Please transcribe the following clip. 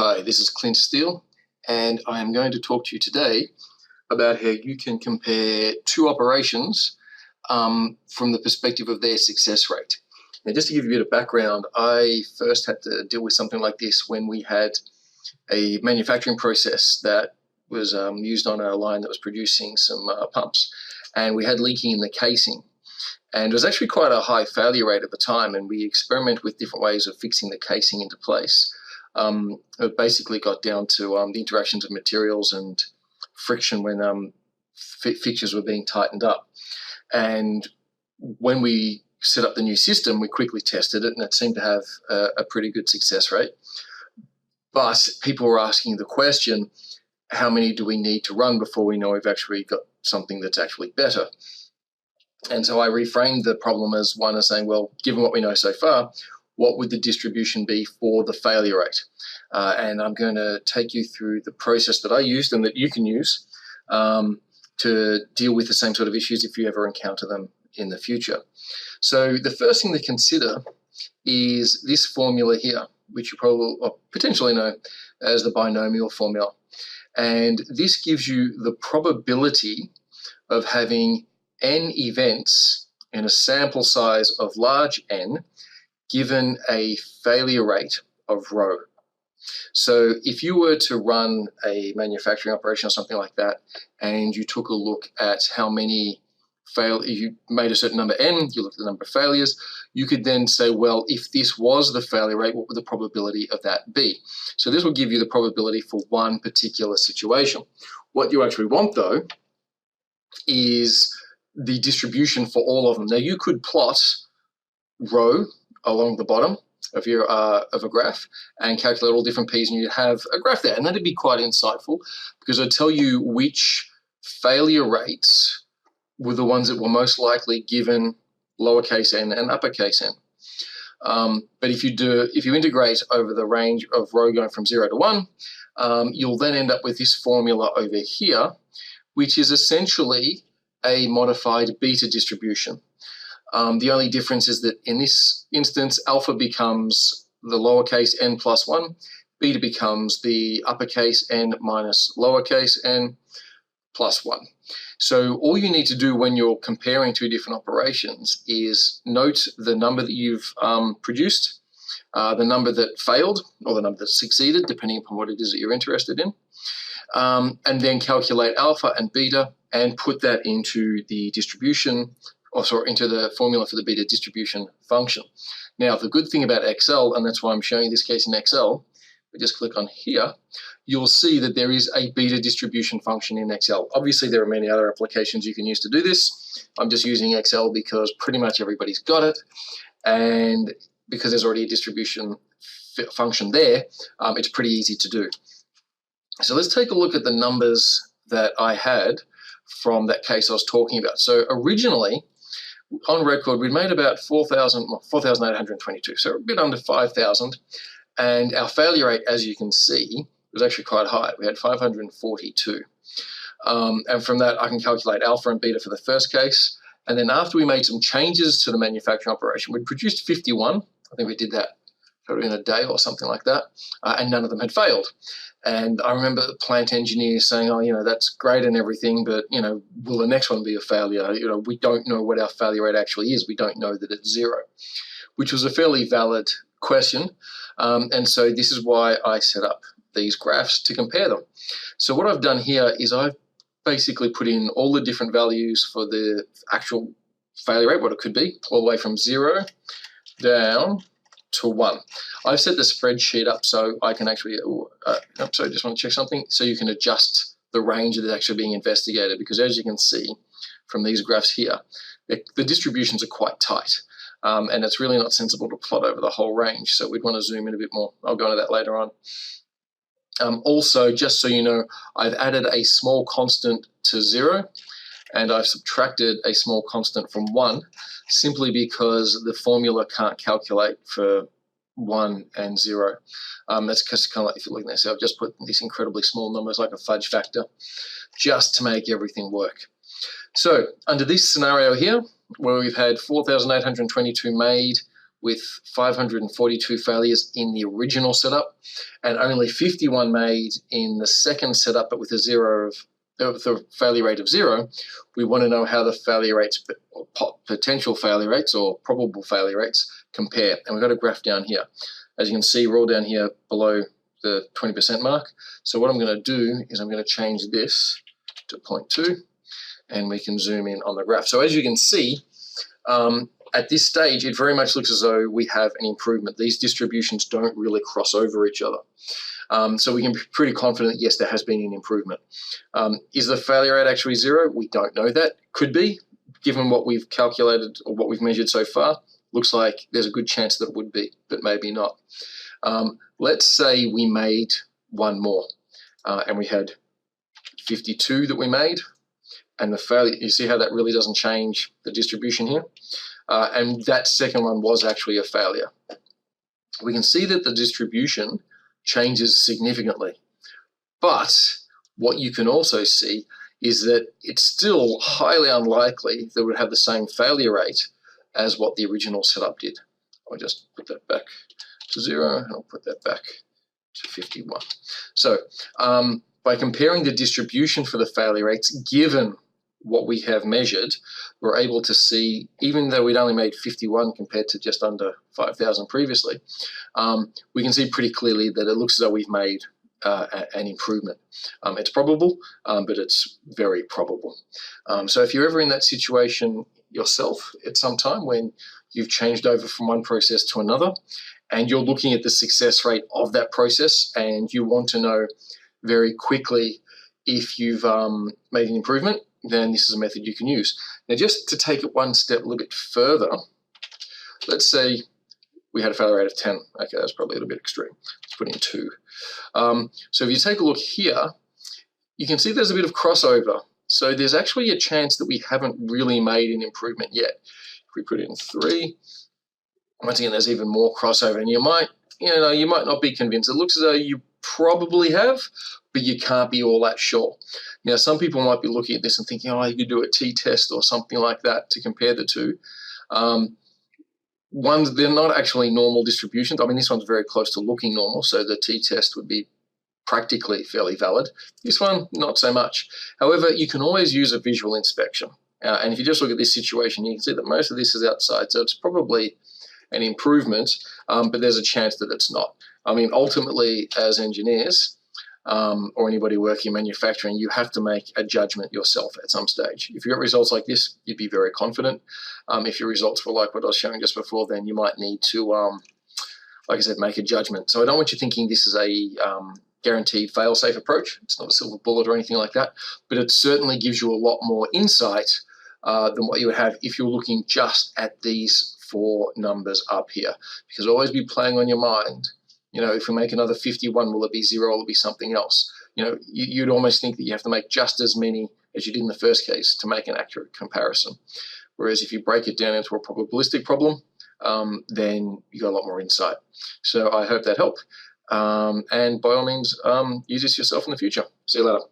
Hi, this is Clint Steele, and I am going to talk to you today about how you can compare two operations from the perspective of their success rate. Now, just to give you a bit of background, I first had to deal with something like this when we had a manufacturing process that was used on a line that was producing some pumps, and we had leaking in the casing. And it was actually quite a high failure rate at the time, and we experimented with different ways of fixing the casing into place. It basically got down to the interactions of materials and friction when fixtures were being tightened up. And when we set up the new system, we quickly tested it, and it seemed to have a pretty good success rate. But people were asking the question, how many do we need to run before we know we've actually got something that's actually better? And so I reframed the problem as one as saying, well, given what we know so far, what would the distribution be for the failure rate? And I'm going to take you through the process that I used and that you can use to deal with the same sort of issues if you ever encounter them in the future. So the first thing to consider is this formula here, which you probably or potentially know as the binomial formula. And this gives you the probability of having n events in a sample size of large n given a failure rate of rho. So if you were to run a manufacturing operation or something like that, and you took a look at how many you made a certain number n, you looked at the number of failures, you could then say, well, if this was the failure rate, what would the probability of that be? So this will give you the probability for one particular situation. What you actually want, though, is the distribution for all of them. Now, you could plot rho along the bottom of your of a graph and calculate all different p's, and you'd have a graph there, and that'd be quite insightful because it'd tell you which failure rates were the ones that were most likely given lowercase n and uppercase n. But if you integrate over the range of rho going from 0 to 1, you'll then end up with this formula over here, which is essentially a modified beta distribution. The only difference is that in this instance, alpha becomes the lowercase n plus 1, beta becomes the uppercase n minus lowercase n plus 1. So all you need to do when you're comparing two different operations is note the number that you've produced, the number that failed, or the number that succeeded, depending upon what it is that you're interested in, and then calculate alpha and beta and put that into the distribution, into the formula for the beta distribution function. Now, the good thing about Excel, and that's why I'm showing you this case in Excel, we just click on here, you'll see that there is a beta distribution function in Excel. Obviously, there are many other applications you can use to do this. I'm just using Excel because pretty much everybody's got it. And because there's already a distribution function there, it's pretty easy to do. So let's take a look at the numbers that I had from that case I was talking about. So originally, on record, we'd made about 4,822, so a bit under 5,000. And our failure rate, as you can see, was actually quite high. We had 542. And from that, I can calculate alpha and beta for the first case. And then after we made some changes to the manufacturing operation, we produced 51. I think we did that sort of in a day or something like that. And none of them had failed. And I remember the plant engineer saying, oh, that's great and everything, but, will the next one be a failure? We don't know what our failure rate actually is. We don't know that it's 0, which was a fairly valid question. And so this is why I set up these graphs to compare them. So what I've done here is I've basically put in all the different values for the actual failure rate, what it could be, all the way from 0 down to 1. I've set the spreadsheet up so I can actually, sorry, just want to check something, so you can adjust the range that's actually being investigated, because as you can see from these graphs here, the distributions are quite tight. And it's really not sensible to plot over the whole range, so we'd want to zoom in a bit more. I'll go into that later on. Also, just so you know, I've added a small constant to 0, and I've subtracted a small constant from 1, simply because the formula can't calculate for 1 and 0. That's just kind of like if you're looking at this, I've just put these incredibly small numbers like a fudge factor, just to make everything work. So under this scenario here, where we've had 4,822 made with 542 failures in the original setup, and only 51 made in the second setup, but with the failure rate of 0, we want to know how the failure rates, or potential failure rates, or probable failure rates compare. And we've got a graph down here. As you can see, we're all down here below the 20% mark. So what I'm going to do is I'm going to change this to 0.2, and we can zoom in on the graph. So as you can see, at this stage, it very much looks as though we have an improvement. These distributions don't really cross over each other. So we can be pretty confident that, yes, there has been an improvement. Is the failure rate actually 0? We don't know that. Could be, given what we've calculated or what we've measured so far. Looks like there's a good chance that it would be, but maybe not. Let's say we made one more, and we had 52 that we made, and the failure, you see how that really doesn't change the distribution here? And that second one was actually a failure. We can see that the distribution changes significantly. But what you can also see is that it's still highly unlikely that it would have the same failure rate as what the original setup did. I'll just put that back to 0, and I'll put that back to 51. So by comparing the distribution for the failure rates, given what we have measured, we're able to see, even though we'd only made 51 compared to just under 5,000 previously, we can see pretty clearly that it looks as though we've made an improvement. It's probable, but it's very probable. So if you're ever in that situation yourself at some time when you've changed over from one process to another, and you're looking at the success rate of that process, and you want to know very quickly if you've made an improvement, then this is a method you can use. Now, just to take it one step a little bit further, let's say we had a failure rate of 10. Okay, that's probably a little bit extreme. Let's put in 2. So if you take a look here, you can see there's a bit of crossover. So there's actually a chance that we haven't really made an improvement yet. If we put in 3, once again, there's even more crossover, and you might not be convinced. It looks as though you probably have, but you can't be all that sure. Now, some people might be looking at this and thinking, oh, you could do a t-test or something like that to compare the two. They're not actually normal distributions. I mean, this one's very close to looking normal, so the t-test would be practically fairly valid. This one, not so much. However, you can always use a visual inspection. And if you just look at this situation, you can see that most of this is outside, so it's probably an improvement, but there's a chance that it's not. I mean, ultimately, as engineers, or anybody working in manufacturing, you have to make a judgment yourself at some stage. If you got results like this, you'd be very confident. If your results were like what I was showing just before, then you might need to, like I said, make a judgment. So I don't want you thinking this is a guaranteed fail-safe approach. It's not a silver bullet or anything like that, but it certainly gives you a lot more insight than what you would have if you're looking just at these 4 numbers up here. Because always be playing on your mind. You know, if we make another 51, will it be 0 or will it be something else? You know, you'd almost think that you have to make just as many as you did in the first case to make an accurate comparison. Whereas if you break it down into a probabilistic problem, then you got a lot more insight. So I hope that helped. And by all means, use this yourself in the future. See you later.